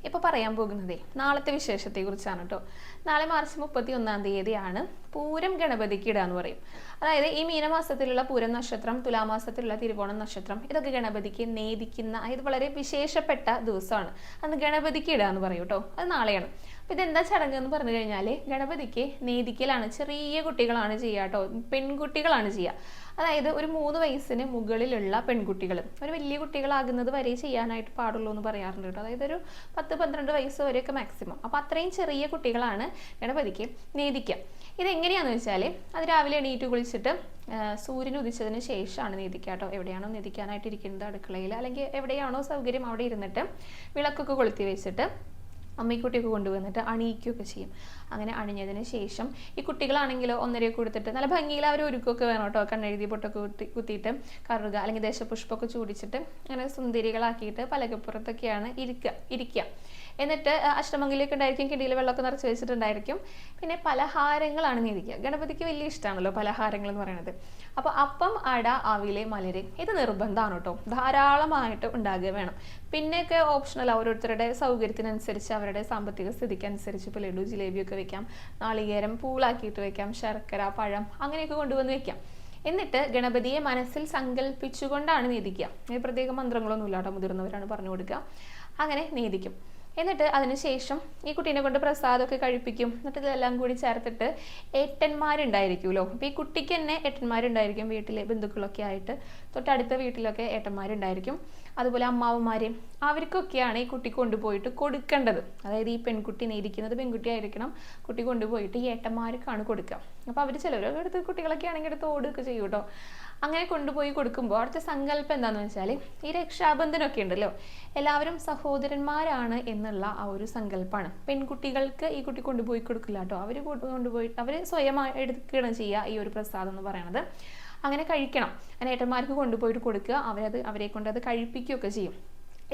ഇപ്പോൾ പറയാൻ പോകുന്നതേ നാളത്തെ വിശേഷത്തെക്കുറിച്ചാണ് കേട്ടോ. നാളെ മാർച്ച് 31-ാം തീയതിയാണ് പൂരം ഗണപതിക്ക് ഇടുക എന്ന് പറയും. അതായത് ഈ മീനമാസത്തിലുള്ള പൂരം നക്ഷത്രം, തുലാമാസത്തിലുള്ള തിരുവോണം നക്ഷത്രം, ഇതൊക്കെ ഗണപതിക്ക് നേദിക്കുന്ന, അതായത് വളരെ വിശേഷപ്പെട്ട ദിവസമാണ്. അന്ന് ഗണപതിക്ക് ഇടുക എന്ന് പറയും കേട്ടോ. അത് നാളെയാണ്. അപ്പോൾ ഇതെന്താ ചടങ്ങ് എന്ന് പറഞ്ഞു കഴിഞ്ഞാൽ ഗണപതിക്ക് നേദിക്കലാണ്. ചെറിയ കുട്ടികളാണ് ചെയ്യുക കേട്ടോ, പെൺകുട്ടികളാണ് ചെയ്യുക. അതായത് ഒരു 3 വയസ്സിന് മുകളിലുള്ള പെൺകുട്ടികൾ, ഒരു വലിയ കുട്ടികളാകുന്നത് വരെ ചെയ്യാനായിട്ട് പാടുള്ളൂ എന്ന് പറയാറുണ്ട് കേട്ടോ. അതായത് ഒരു 10-12 വയസ്സ് വരെയൊക്കെ മാക്സിമം. അപ്പോൾ അത്രയും ചെറിയ കുട്ടികളാണ് ഗണപതിക്ക് നേദിക്കുക. ഇതെങ്ങനെയാണെന്ന് വെച്ചാൽ അത് രാവിലെ എണീറ്റ് കുളിച്ചിട്ട് സൂര്യൻ ഉദിച്ചതിന് ശേഷമാണ് നേദിക്കുക കേട്ടോ. എവിടെയാണോ നേദിക്കാനായിട്ട് ഇരിക്കുന്നത്, അടുക്കളയിൽ അല്ലെങ്കിൽ എവിടെയാണോ സൗകര്യം അവിടെ ഇരുന്നിട്ട് വിളക്കൊക്കെ കൊളുത്തി വെച്ചിട്ട് അമ്മയ്ക്കുട്ടിയൊക്കെ കൊണ്ടുവന്നിട്ട് അണിയിക്കുകയൊക്കെ ചെയ്യും. അങ്ങനെ അണിഞ്ഞതിന് ശേഷം ഈ കുട്ടികളാണെങ്കിലോ ഒന്നരയൊക്കെ കൊടുത്തിട്ട് നല്ല ഭംഗിയിൽ അവർ ഒരുക്കൊക്കെ വേണം കേട്ടോ. കണ്ണെഴുതി പൊട്ടൊക്കെ കുത്തിയിട്ട് കറുക അല്ലെങ്കിൽ ദേശപുഷ്പമൊക്കെ ചൂടിച്ചിട്ട് അങ്ങനെ സുന്ദരികളാക്കിയിട്ട് പലകപ്പുറത്തൊക്കെയാണ് ഇരിക്കുക. എന്നിട്ട് അഷ്ടമംഗലിയൊക്കെ ഉണ്ടായിരിക്കും, കിടിയിൽ വെള്ളമൊക്കെ നിറച്ച് വെച്ചിട്ടുണ്ടായിരിക്കും. പിന്നെ പലഹാരങ്ങളാണ് നേദിക്കുക. ഗണപതിക്ക് വലിയ ഇഷ്ടമാണല്ലോ പലഹാരങ്ങൾ എന്ന് പറയുന്നത്. അപ്പോൾ അപ്പം, അട, അവില്, മലര് ഇത് നിർബന്ധമാണ് കേട്ടോ. ധാരാളമായിട്ട് ഉണ്ടാകുക വേണം. പിന്നെയൊക്കെ ഓപ്ഷണൽ, ഓരോരുത്തരുടെ സൗകര്യത്തിനനുസരിച്ച് അവരുടെ സാമ്പത്തിക സ്ഥിതിക്ക് അനുസരിച്ച് ഇപ്പോൾ ലഡു, ജിലേബിയൊക്കെ വെക്കാം, നാളികേരം പൂളാക്കിയിട്ട് വെക്കാം, ശർക്കര, പഴം അങ്ങനെയൊക്കെ കൊണ്ടുവന്ന് വെക്കാം. എന്നിട്ട് ഗണപതിയെ മനസ്സിൽ സങ്കല്പിച്ചുകൊണ്ടാണ് നേദിക്കുക. പ്രത്യേക മന്ത്രങ്ങളൊന്നും ഇല്ലാട്ടോ, മുതിർന്നവരാണ് പറഞ്ഞു കൊടുക്കുക. അങ്ങനെ നേദിക്കും. എന്നിട്ട് അതിനുശേഷം ഈ കുട്ടീനെ കൊണ്ട് പ്രസാദമൊക്കെ കഴിപ്പിക്കും. എന്നിട്ട് ഇതെല്ലാം കൂടി ചേർത്തിട്ട് ഏട്ടന്മാരുണ്ടായിരിക്കുമല്ലോ. അപ്പോൾ ഈ കുട്ടിക്ക് തന്നെ ഏട്ടന്മാരുണ്ടായിരിക്കും, വീട്ടിലെ ബന്ധുക്കളൊക്കെ ആയിട്ട്. തൊട്ടടുത്ത വീട്ടിലൊക്കെ ഏട്ടന്മാരുണ്ടായിരിക്കും. അതുപോലെ അമ്മാവന്മാരെയും അവർക്കൊക്കെയാണ് ഈ കുട്ടി കൊണ്ടുപോയിട്ട് കൊടുക്കേണ്ടത്. അതായത് ഈ പെൺകുട്ടി നേദിക്കുന്നത് പെൺകുട്ടി ആയിരിക്കണം. കുട്ടി കൊണ്ടുപോയിട്ട് ഈ ഏട്ടന്മാർക്കാണ് കൊടുക്കുക. അപ്പോൾ അവർ ചിലവരൊക്കെ എടുത്ത്, കുട്ടികളൊക്കെ ആണെങ്കിൽ എടുത്ത് ഓടുകയൊക്കെ ചെയ്യും കേട്ടോ. അങ്ങനെ കൊണ്ടുപോയി കൊടുക്കുമ്പോൾ അവിടുത്തെ സങ്കല്പം എന്താണെന്ന് വെച്ചാൽ ഈ രക്ഷാബന്ധനമൊക്കെ ഉണ്ടല്ലോ, എല്ലാവരും സഹോദരന്മാരാണ് എന്നുള്ള ആ ഒരു സങ്കല്പമാണ്. പെൺകുട്ടികൾക്ക് ഈ കുട്ടി കൊണ്ടുപോയി കൊടുക്കില്ല കേട്ടോ. അവർ കൊണ്ടുപോയിട്ട് അവർ സ്വയം എടുക്കുകയാണ് ചെയ്യുക ഈ ഒരു പ്രസാദം എന്ന് പറയുന്നത്. അങ്ങനെ കഴിക്കണം. അങ്ങനെ ഏട്ടന്മാർക്ക് കൊണ്ടുപോയിട്ട് കൊടുക്കുക, അവരെ കൊണ്ട് അത് കഴിപ്പിക്കുകയൊക്കെ ചെയ്യും.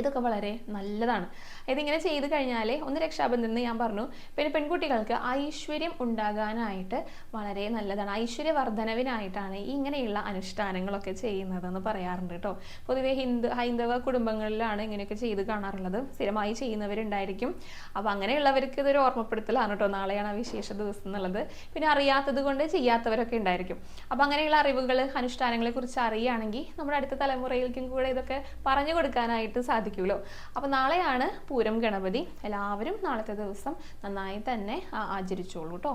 ഇതൊക്കെ വളരെ നല്ലതാണ്. ഇതിങ്ങനെ ചെയ്ത് കഴിഞ്ഞാൽ ഒന്ന് രക്ഷാബന്ധനം ഞാൻ പറഞ്ഞു. പിന്നെ പെൺകുട്ടികൾക്ക് ഐശ്വര്യം ഉണ്ടാകാനായിട്ട് വളരെ നല്ലതാണ്. ഐശ്വര്യവർദ്ധനവിനായിട്ടാണ് ഇങ്ങനെയുള്ള അനുഷ്ഠാനങ്ങളൊക്കെ ചെയ്യുന്നതെന്ന് പറയാറുണ്ട് കേട്ടോ. പൊതുവെ ഹൈന്ദവ കുടുംബങ്ങളിലാണ് ഇങ്ങനെയൊക്കെ ചെയ്ത് കാണാറുള്ളത്. സ്ഥിരമായി ചെയ്യുന്നവരുണ്ടായിരിക്കും. അപ്പോൾ അങ്ങനെയുള്ളവർക്ക് ഇതൊരു ഓർമ്മപ്പെടുത്തലാണ് കേട്ടോ. നാളെയാണ് ആ വിശേഷ ദിവസം എന്നുള്ളത്. പിന്നെ അറിയാത്തത് കൊണ്ട് ചെയ്യാത്തവരൊക്കെ ഉണ്ടായിരിക്കും. അപ്പോൾ അങ്ങനെയുള്ള അറിവുകൾ, അനുഷ്ഠാനങ്ങളെ കുറിച്ച് അറിയുകയാണെങ്കിൽ നമ്മുടെ അടുത്ത തലമുറയിലേക്കും കൂടെ ഇതൊക്കെ പറഞ്ഞു കൊടുക്കാനായിട്ട് സാധിക്കുമല്ലോ. അപ്പോൾ നാളെയാണ് പൂരം ഗണപതി. എല്ലാവരും നാളത്തെ ദിവസം നന്നായി തന്നെ ആചരിച്ചോളൂ കേട്ടോ.